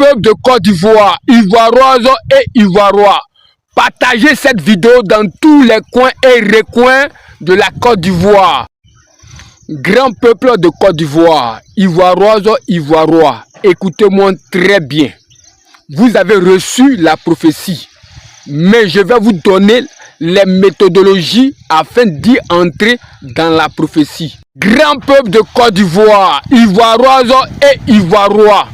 peuple de Côte d'Ivoire, Ivoiroises et Ivoirois, partagez cette vidéo dans tous les coins et recoins de la Côte d'Ivoire. Grand peuple de Côte d'Ivoire, Ivoiroises, Ivoirois, écoutez-moi très bien. Vous avez reçu la prophétie, mais je vais vous donner les méthodologies afin d'y entrer dans la prophétie. Grand peuple de Côte d'Ivoire, Ivoiroises et Ivoirois,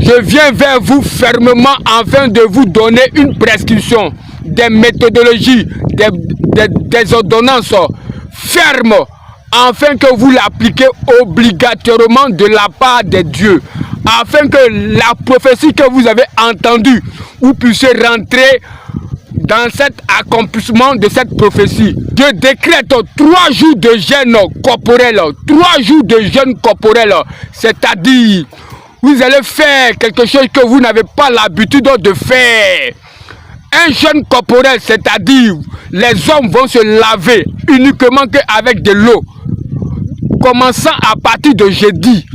je viens vers vous fermement afin de vous donner une prescription, des méthodologies, des ordonnances fermes, afin que vous l'appliquez obligatoirement de la part de Dieu, afin que la prophétie que vous avez entendue, vous puissiez rentrer dans cet accomplissement de cette prophétie. Dieu décrète 3 jours de jeûne corporel, 3 jours de jeûne corporel, c'est-à-dire vous allez faire quelque chose que vous n'avez pas l'habitude de faire. Un jeûne corporel, c'est-à-dire les hommes vont se laver uniquement qu'avec de l'eau. Commençant à partir de jeudi,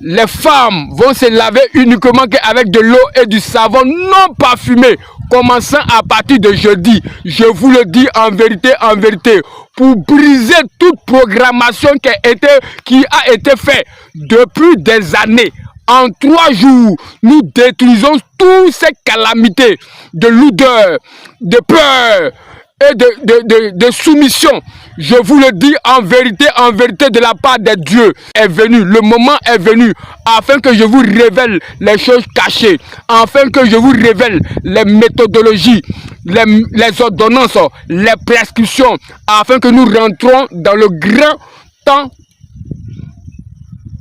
les femmes vont se laver uniquement qu'avec de l'eau et du savon non parfumé. Commençant à partir de jeudi, je vous le dis en vérité, pour briser toute programmation qui a été faite depuis des années. En 3 jours, nous détruisons toutes ces calamités de lourdeur, de peur et de soumission. Je vous le dis en vérité, de la part de Dieu est venu. Le moment est venu afin que je vous révèle les choses cachées, afin que je vous révèle les méthodologies, les ordonnances, les prescriptions, afin que nous rentrons dans le grand temps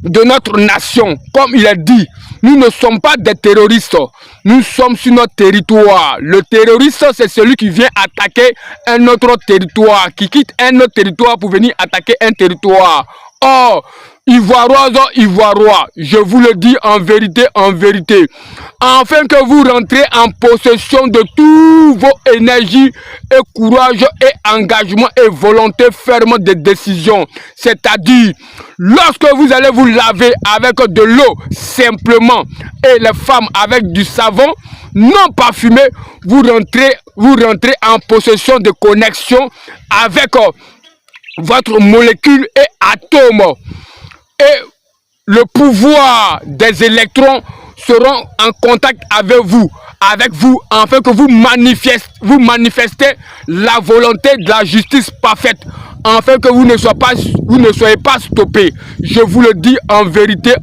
de notre nation. Comme il a dit, nous ne sommes pas des terroristes, nous sommes sur notre territoire. Le terroriste, c'est celui qui vient attaquer un autre territoire, qui quitte un autre territoire pour venir attaquer un territoire. Or, Ivoiroises, Ivoirois, je vous le dis en vérité, afin que vous rentrez en possession de tous vos énergies et courage et engagement et volonté ferme de décision. C'est-à-dire, lorsque vous allez vous laver avec de l'eau simplement et les femmes avec du savon non parfumé, vous rentrez en possession de connexion avec votre molécule et atome. Et le pouvoir des électrons seront en contact avec vous, afin que vous manifestez la volonté de la justice parfaite, afin que vous ne soyez pas stoppés. Je vous le dis en vérité,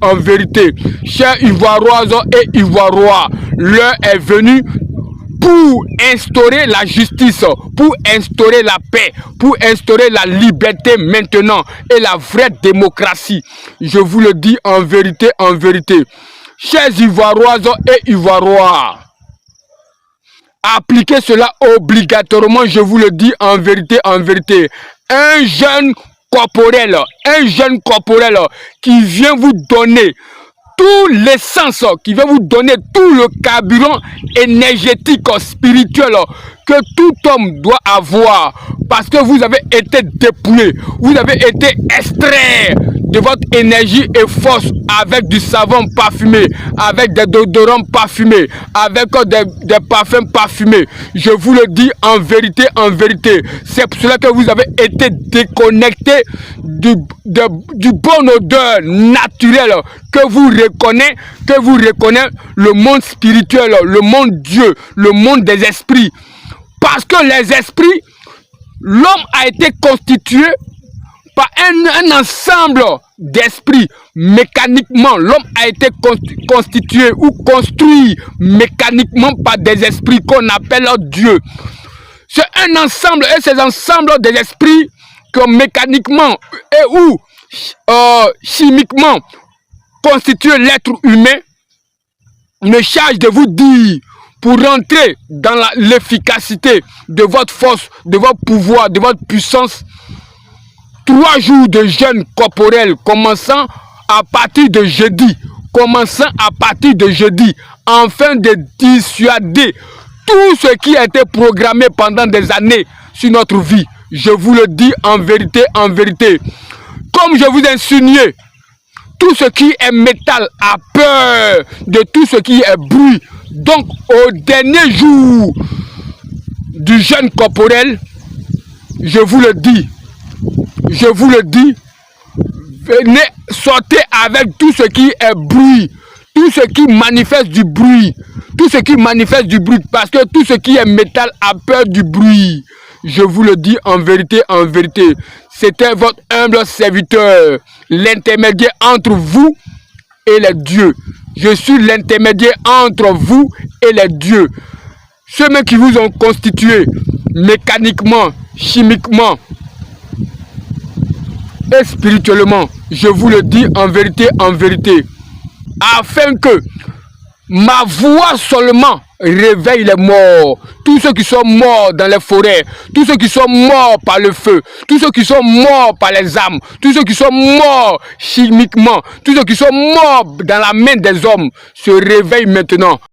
chers Ivoiroises et Ivoirois, l'heure est venue pour instaurer la justice, pour instaurer la paix, pour instaurer la liberté maintenant et la vraie démocratie. Je vous le dis en vérité, chers Ivoiroises et Ivoirois, appliquez cela obligatoirement, je vous le dis en vérité. Un jeûne corporel qui vient vous donner tout l'essence, qui va vous donner tout le carburant énergétique, spirituel que tout homme doit avoir, parce que vous avez été dépouillé, vous avez été extrait de votre énergie et force avec du savon parfumé, avec des déodorants parfumés, avec des parfums parfumés. Je vous le dis en vérité, c'est pour cela que vous avez été déconnecté du bon odeur naturel que vous reconnaissez le monde spirituel, le monde Dieu, le monde des esprits. Parce que les esprits, l'homme a été constitué par un ensemble d'esprits. Mécaniquement, l'homme a été constitué ou construit mécaniquement par des esprits qu'on appelle Dieu. C'est un ensemble, et ces ensembles des esprits que mécaniquement et ou chimiquement constituent l'être humain me charge de vous dire, pour rentrer dans l'efficacité de votre force, de votre pouvoir, de votre puissance, 3 jours de jeûne corporel commençant à partir de jeudi, afin de dissuader tout ce qui a été programmé pendant des années sur notre vie. Je vous le dis en vérité, comme je vous ai insinué Tout ce qui est métal a peur de tout ce qui est bruit. Donc, au dernier jour du jeûne corporel, je vous le dis, venez, sortez avec tout ce qui est bruit, tout ce qui manifeste du bruit, parce que tout ce qui est métal a peur du bruit. Je vous le dis en vérité, c'était votre humble serviteur, l'intermédiaire entre vous et les dieux. Je suis l'intermédiaire entre vous et les dieux. Ceux mêmes qui vous ont constitué mécaniquement, chimiquement et spirituellement, je vous le dis en vérité, afin que ma voix seulement réveille les morts, tous ceux qui sont morts dans les forêts, tous ceux qui sont morts par le feu, tous ceux qui sont morts par les âmes, tous ceux qui sont morts chimiquement, tous ceux qui sont morts dans la main des hommes, se réveillent maintenant.